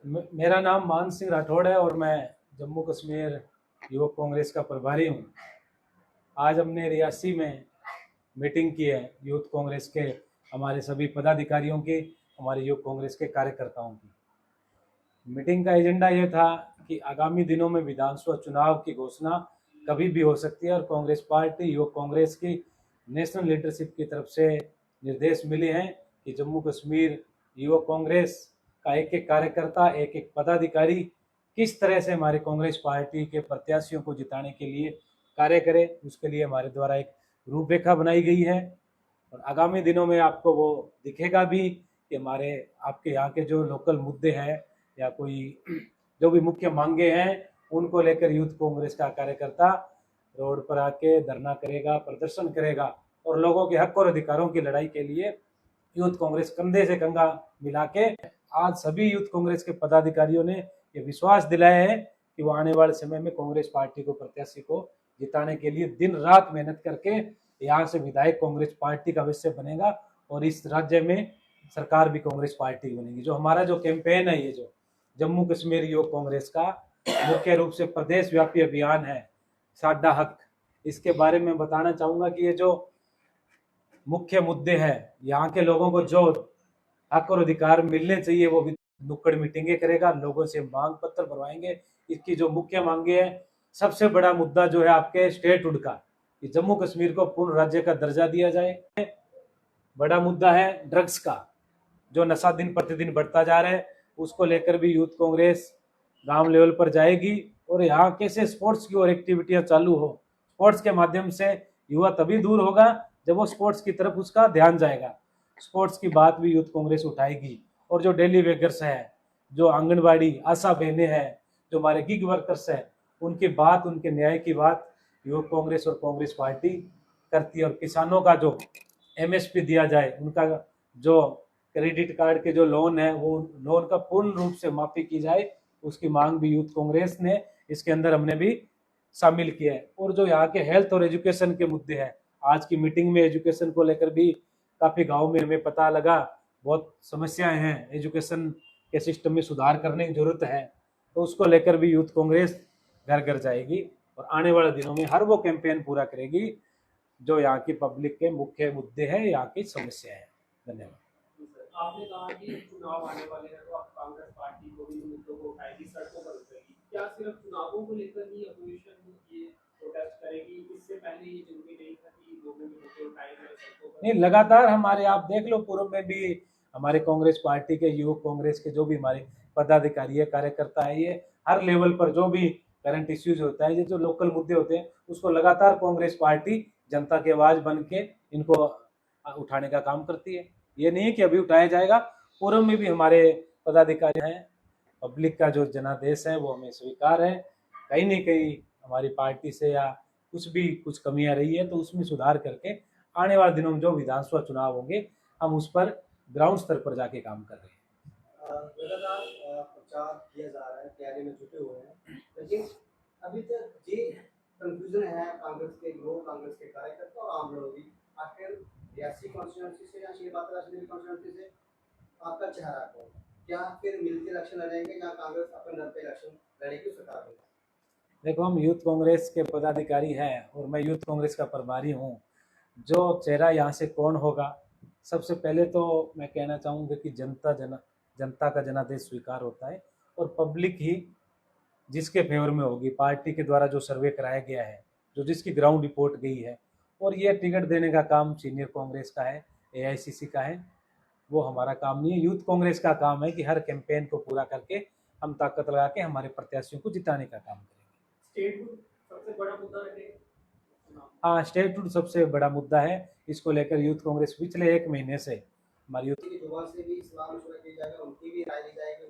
मेरा नाम मान सिंह राठौड़ है और मैं जम्मू कश्मीर युवक कांग्रेस का प्रभारी हूँ। आज हमने रियासी में मीटिंग की है यूथ कांग्रेस के, हमारे सभी पदाधिकारियों की, हमारे युवक कांग्रेस के कार्यकर्ताओं की। मीटिंग का एजेंडा ये था कि आगामी दिनों में विधानसभा चुनाव की घोषणा कभी भी हो सकती है और कांग्रेस पार्टी युवक कांग्रेस की नेशनल लीडरशिप की तरफ से निर्देश मिले हैं कि जम्मू कश्मीर युवक कांग्रेस का एक एक कार्यकर्ता, एक एक पदाधिकारी किस तरह से हमारे कांग्रेस पार्टी के प्रत्याशियों को जिताने के लिए कार्य करे। उसके लिए हमारे द्वारा एक रूपरेखा बनाई गई है और आगामी दिनों में आपको वो दिखेगा भी कि हमारे आपके यहाँ के जो लोकल मुद्दे हैं या कोई जो भी मुख्य मांगे हैं उनको लेकर यूथ कांग्रेस का कार्यकर्ता रोड पर आके धरना करेगा, प्रदर्शन करेगा और लोगों के हक और अधिकारों की लड़ाई के लिए यूथ कांग्रेस कंधे से कंधा मिला के आज सभी यूथ कांग्रेस के पदाधिकारियों ने ये विश्वास दिलाया है कि वो आने वाले समय में कांग्रेस पार्टी को, प्रत्याशी को जिताने के लिए दिन रात मेहनत करके यहाँ से विधायक कांग्रेस पार्टी का विषय बनेगा और इस राज्य में सरकार भी कांग्रेस पार्टी बनेगी। जो हमारा जो कैंपेन है, ये जो जम्मू कश्मीर युवक कांग्रेस का मुख्य रूप से प्रदेश व्यापी अभियान है साडा हक, इसके बारे में बताना चाहूंगा कि ये जो मुख्य मुद्दे हैं, यहाँ के लोगों को जो हक और अधिकार मिलने चाहिए वो भी नुक्कड़ मीटिंगें करेगा, लोगों से मांग पत्र भरवाएंगे। इसकी जो मुख्य मांगे हैं, सबसे बड़ा मुद्दा जो है आपके स्टेटहुड का, कि जम्मू कश्मीर को पूर्ण राज्य का दर्जा दिया जाए। बड़ा मुद्दा है ड्रग्स का, जो नशा दिन प्रतिदिन बढ़ता जा रहा है, उसको लेकर भी यूथ कांग्रेस गांव लेवल पर जाएगी और यहाँ कैसे स्पोर्ट्स की और एक्टिविटियां चालू हो। स्पोर्ट्स के माध्यम से युवा तभी दूर होगा जब वो स्पोर्ट्स की तरफ उसका ध्यान जाएगा। स्पोर्ट्स की बात भी यूथ कांग्रेस उठाएगी और जो डेली वेगर्स है, जो आंगनबाड़ी आशा बहनें हैं, जो हमारे गिग वर्कर्स हैं, उनकी बात, उनके न्याय की बात युवक कांग्रेस और कांग्रेस पार्टी करती है। और किसानों का जो एमएसपी दिया जाए, उनका जो क्रेडिट कार्ड के जो लोन है वो लोन का पूर्ण रूप से माफी की जाए, उसकी मांग भी यूथ कांग्रेस ने इसके अंदर हमने भी शामिल किया है। और जो यहाँ के हेल्थ और एजुकेशन के मुद्दे हैं, आज की मीटिंग में एजुकेशन को लेकर भी काफी गांव में हमें पता लगा बहुत समस्याएं हैं, एजुकेशन के सिस्टम में सुधार करने की जरूरत है, तो उसको लेकर भी यूथ कांग्रेस घर घर जाएगी और आने वाले दिनों में हर वो कैंपेन पूरा करेगी जो यहाँ की पब्लिक के मुख्य मुद्दे हैं, यहाँ की समस्या है। धन्यवाद। आपने कहा कि चुनाव आने वाले हैं तो आप कांग्रेस पार्टी को भी मुद्दों को उठाएगी, सड़कों पर उतरेगी। क्या सिर्फ चुनावों को लेकर ही अपोजिशन ये प्रोटेस्ट करेगी? इससे पहले ये जरूरी नहीं था कि लोगों के मुद्दे उठाए गए सड़कों पर? नहीं, लगातार हमारे, आप देख लो, पूर्व में भी हमारे कांग्रेस पार्टी के युवक कांग्रेस के जो भी हमारे पदाधिकारी है, कार्यकर्ता है, ये हर लेवल पर जो भी करंट इश्यूज होता है, ये जो लोकल मुद्दे होते हैं, उसको लगातार कांग्रेस पार्टी जनता की आवाज बन के इनको उठाने का काम करती है। ये नहीं है कि अभी उठाया जाएगा, पूर्व में भी हमारे पदाधिकारी हैं। पब्लिक का जो जनादेश है वो हमें स्वीकार है। कहीं ना कहीं हमारी पार्टी से या कुछ कमियां रही है तो उसमें सुधार करके आने वाले दिनों में जो विधानसभा चुनाव होंगे हम उस पर ग्राउंड स्तर पर जाके काम कर रहे हैं। लगातार प्रचार किया जा रहा है, तैयारी में जुटे हुए हैं, लेकिन अभी तक ये कंफ्यूजन है कांग्रेस के लोग, कांग्रेस के कार्यकर्ता और आम लोग भी, आखिर रियासी कॉन्स्टिट्यूंसी से या श्रीपात्रा असेंबली कॉन्स्टिट्यूंसी से आपका चेहरा कौन? क्या फिर मिलकर इलेक्शन लड़ेंगे या कांग्रेस अपने दम पे इलेक्शन लड़ेगी सरकार में? देखो, हम यूथ कांग्रेस के पदाधिकारी हैं और मैं यूथ कांग्रेस का प्रभारी हूँ। जो चेहरा यहाँ से कौन होगा, सबसे पहले तो मैं कहना चाहूँगा कि जनता का जनादेश स्वीकार होता है और पब्लिक ही जिसके फेवर में होगी। पार्टी के द्वारा जो सर्वे कराया गया है, जो जिसकी ग्राउंड रिपोर्ट गई है, और ये टिकट देने का काम सीनियर कांग्रेस का है, एआईसीसी का है, वो हमारा काम नहीं है। यूथ कांग्रेस का काम है कि हर कैंपेन को पूरा करके हम ताकत लगा के हमारे प्रत्याशियों को जिताने का काम करेंगे। स्टेटहुड सबसे बड़ा मुद्दा रहेगा। हाँ, स्टेटहुड सबसे बड़ा मुद्दा है। इसको लेकर यूथ कांग्रेस पिछले एक महीने से हमारी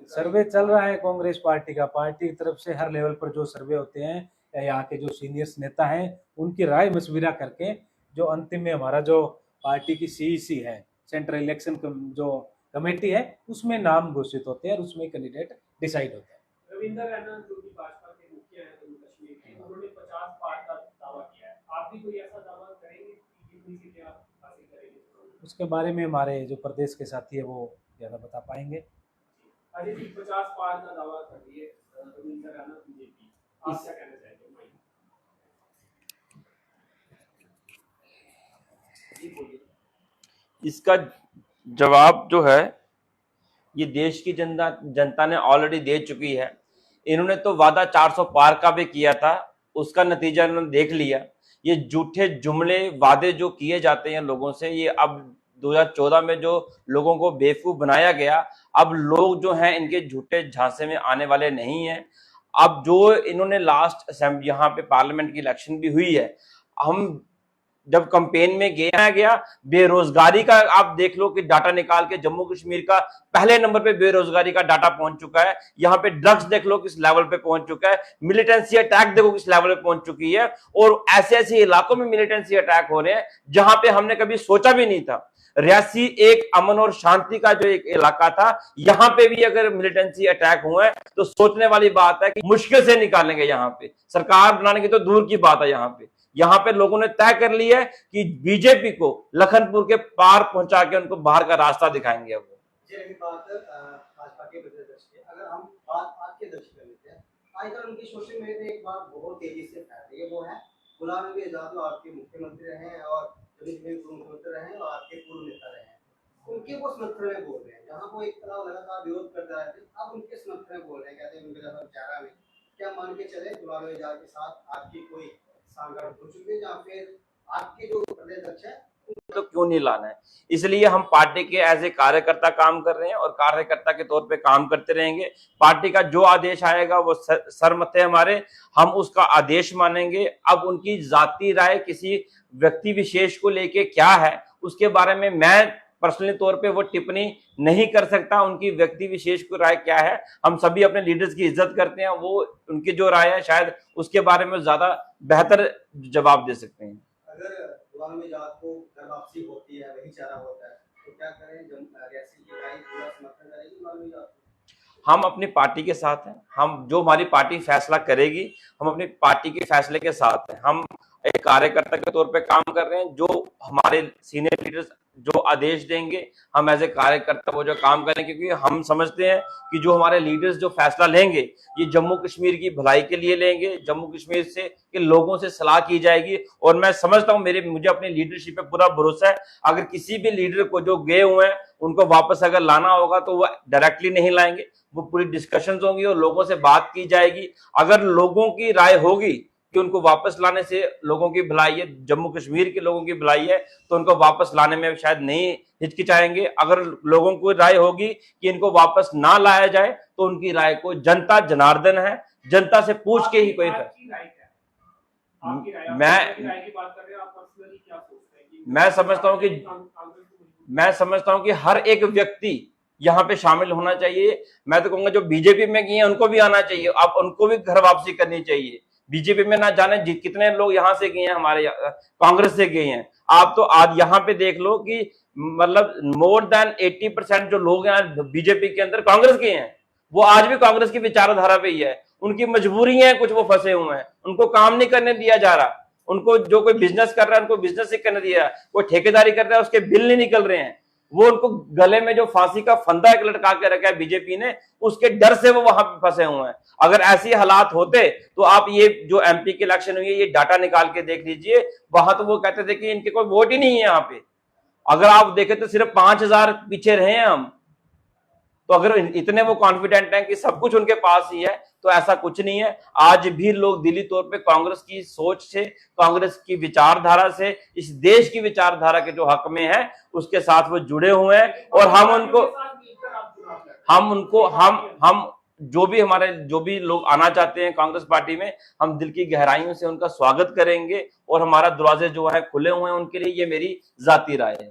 सर्वे चल रहा है। कांग्रेस पार्टी का, पार्टी की तरफ से हर लेवल पर जो सर्वे होते हैं या यहाँ के जो सीनियर्स नेता हैं उनकी राय मशविरा करके जो अंतिम में हमारा जो पार्टी की सीईसी है, सेंट्रल इलेक्शन जो कमेटी है, उसमें नाम घोषित होते हैं और उसमें कैंडिडेट डिसाइड होता है। रविंद्र रैना जो कि भाजपा के मुखिया हैं जम्मू कश्मीर के, उन्होंने 50 पार का दावा किया है। आप भी कोई ऐसा दावा करेंगे कि कितनी सीटें आप हासिल करेंगे? उसके बारे में हमारे जो प्रदेश के साथी है वो ज़्यादा बता पाएंगे। अजय जी 50 पार का दावा कर रही है तेलंगाना बीजेपी, आप क्या कहना चाहेंगे? इसका जवाब जो है ये देश की जनता ने ऑलरेडी दे चुकी है। इन्होंने तो वादा 400 पार का भी किया था, उसका नतीजा इन्होंने देख लिया। ये झूठे जुमले वादे जो किए जाते हैं लोगों से, ये अब 2014 में जो लोगों को बेवकूफ बनाया गया, अब लोग जो हैं इनके झूठे झांसे में आने वाले नहीं हैं। अब जो इन्होंने लास्ट असेंबली यहाँ पे पार्लियामेंट की इलेक्शन भी हुई है, हम जब कैंपेन में गया बेरोजगारी का आप देख लो कि डाटा निकाल के जम्मू कश्मीर का पहले नंबर पे बेरोजगारी का डाटा पहुंच चुका है। यहाँ पे ड्रग्स देख लो किस लेवल पे पहुंच चुका है, मिलिटेंसी अटैक देखो किस लेवल पे पहुंच चुकी है, और ऐसे ऐसे इलाकों में मिलिटेंसी अटैक हो रहे हैं जहां पे हमने कभी सोचा भी नहीं था। रियासी एक अमन और शांति का जो एक इलाका था, यहाँ पे भी अगर मिलिटेंसी अटैक हुए तो सोचने वाली बात है कि मुश्किल से निकालेंगे। यहाँ पे सरकार बनाने की तो दूर की बात है। यहाँ पे लोगों ने तय कर लिया है कि बीजेपी को लखनपुर के पार पहुंचा के उनको बाहर का रास्ता दिखाएंगे। अब भाजपा के प्रदेश की अगर हम बात आज के दर्श कर लेते हैं, आजकल उनकी सोशल मीडिया पे एक बात बहुत तेजी से फैल रही है, वो है गुलाम नबी आजाद आपके मुख्यमंत्री रहे हैं और मुख्यमंत्री रहे और आपके पूर्व नेता रहे हैं, उनके वो समर्थन में बोल रहे हैं। जहाँ को एक तरह लगातार विरोध करते रहे थे, अब उनके समर्थन में बोल रहे हैं, कहते हैं उनके जैसा विचारा में क्या मान के चले गुलाम नबी आजाद के साथ आपकी कोई सांगठन हो चुकी है, या फिर आपके जो प्रदेश अध्यक्ष है तो क्यों नहीं लाना है। इसलिए हम पार्टी के एज ए कार्यकर्ता काम कर रहे हैं और कार्यकर्ता के तौर पे काम करते रहेंगे। पार्टी का जो आदेश आएगा वो सरमथे हमारे, हम उसका आदेश मानेंगे। अब उनकी जाती राय किसी व्यक्ति विशेष को लेके क्या है उसके बारे में मैं पर्सनली तौर पे वो टिप्पणी नहीं कर सकता। उनकी व्यक्ति विशेष को राय क्या है, हम सभी अपने लीडर्स की इज्जत करते हैं, वो उनकी जो राय है शायद उसके बारे में ज्यादा बेहतर जवाब दे सकते हैं। अगर गुलाम नबी आजाद को घर वापसी होती है, वही चारा होता है, तो क्या करें? रियासी की राय पूरा समर्थन करेगी गुलाम नबी आजाद? हम अपनी पार्टी के साथ हैं। हम जो हमारी पार्टी फैसला करेगी हम अपनी पार्टी के फैसले के साथ हैं। हम एक कार्यकर्ता के तौर पे काम कर रहे हैं। जो हमारे सीनियर लीडर्स जो आदेश देंगे हम एज ए कार्यकर्ता वो जो काम करेंगे, क्योंकि हम समझते हैं कि जो हमारे लीडर्स जो फैसला लेंगे ये जम्मू कश्मीर की भलाई के लिए लेंगे। जम्मू कश्मीर से के लोगों से सलाह की जाएगी और मैं समझता हूँ मुझे अपनी लीडरशिप पे पूरा भरोसा है। अगर किसी भी लीडर को जो गए हुए हैं उनको वापस अगर लाना होगा तो वो डायरेक्टली नहीं लाएंगे, वो पूरी डिस्कशंस होंगी और लोगों से बात की जाएगी। अगर लोगों की राय होगी कि उनको वापस लाने से लोगों की भलाई है, जम्मू कश्मीर के लोगों की भलाई है, तो उनको वापस लाने में शायद नहीं हिचकिचाएंगे। अगर लोगों को राय होगी कि इनको वापस ना लाया जाए तो उनकी राय को जनता जनार्दन है, जनता से पूछ के ही कोई मैं समझता हूं कि हर एक व्यक्ति यहाँ पे शामिल होना चाहिए। मैं तो कहूंगा जो बीजेपी में गए हैं उनको भी आना चाहिए, अब उनको भी घर वापसी करनी चाहिए। बीजेपी में ना जाने कितने लोग यहाँ से गए हैं, हमारे कांग्रेस से गए हैं। आप तो आज यहाँ पे देख लो कि मतलब मोर देन 80% जो लोग हैं बीजेपी के अंदर कांग्रेस के हैं, वो आज भी कांग्रेस की विचारधारा पे ही है। उनकी मजबूरी है, कुछ वो फंसे हुए हैं, उनको काम नहीं करने दिया जा रहा। उनको जो कोई बिजनेस कर रहा है उनको बिजनेस नहीं करने दिया, कोई ठेकेदारी कर रहा है उसके बिल नहीं निकल रहे हैं। वो उनको गले में जो फांसी का फंदा एक लटका के रखा है बीजेपी ने, उसके डर से वो वहां पे फंसे हुए हैं। अगर ऐसे हालात होते तो आप ये जो एमपी की इलेक्शन हुई है ये डाटा निकाल के देख लीजिए, वहां तो वो कहते थे कि इनके कोई वोट ही नहीं है यहाँ पे। अगर आप देखें तो सिर्फ 5000 पीछे रहे हैं हम। तो अगर इतने वो कॉन्फिडेंट हैं कि सब कुछ उनके पास ही है, तो ऐसा कुछ नहीं है। आज भी लोग दिली तौर पे कांग्रेस की सोच से, कांग्रेस की विचारधारा से, इस देश की विचारधारा के जो हक में है उसके साथ वो जुड़े हुए हैं। और हम जो भी लोग आना चाहते हैं कांग्रेस पार्टी में, हम दिल की गहराइयों से उनका स्वागत करेंगे और हमारा दरवाजे जो है खुले हुए हैं उनके लिए। ये मेरी जाती राय है।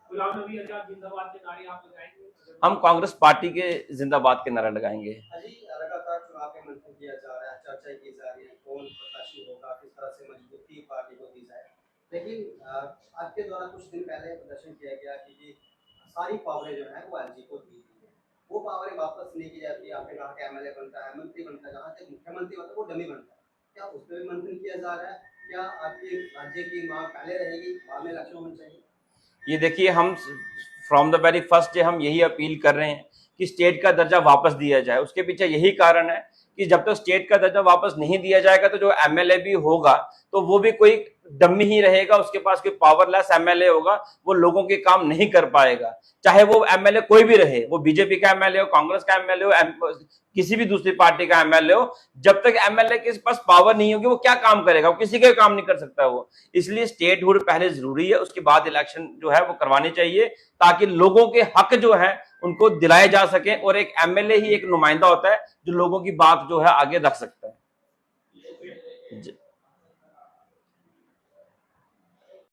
गुलाम नबी आजाद जिंदाबाद के नारे आप लगाएंगे? हम कांग्रेस पार्टी के जिंदाबाद के नारे लगाएंगे। लगातार चुनाव के मंथन किया जा रहा है, चर्चा की जा रही है कौन प्रत्याशी होगा, किस तरह से मजबूती पार्टी को दी जाए, लेकिन आज के द्वारा कुछ दिन पहले प्रदर्शन किया गया कि सारी पावरें जो है वो एलजी को दी गई है, वो पावरें वापस नहीं की जाती। आपने कहा कि एमएलए बनता है, मंत्री बनता है, जहाँ तक मुख्यमंत्री बनता है वो डमी बनता है, क्या उस पर भी मंथन किया जा रहा है? क्या आपकी राज्य की मांग पहले रहेगी, बाद में इलेक्शन होना चाहिए? ये देखिए, हम from the very first day हम यही अपील कर रहे हैं कि स्टेट का दर्जा वापस दिया जाए। उसके पीछे यही कारण है कि जब तक स्टेट का दर्जा वापस नहीं दिया जाएगा तो जो एमएलए भी होगा तो वो भी कोई डम्मी ही रहेगा, उसके पास कोई पावरलेस एमएलए होगा, वो लोगों के काम नहीं कर पाएगा। चाहे वो एमएलए कोई भी रहे, वो बीजेपी का एमएलए हो, कांग्रेस का एमएलए हो, किसी भी दूसरी पार्टी का एमएलए हो, जब तक एमएलए के पास पावर नहीं होगी वो क्या काम करेगा, वो किसी का काम नहीं कर सकता वो। इसलिए स्टेटहुड पहले जरूरी है, उसके बाद इलेक्शन जो है वो करवानी चाहिए ताकि लोगों के हक जो है उनको दिलाए जा सके, और एक एमएलए ही एक नुमाइंदा होता है जो लोगों की बात जो है आगे रख सकता है।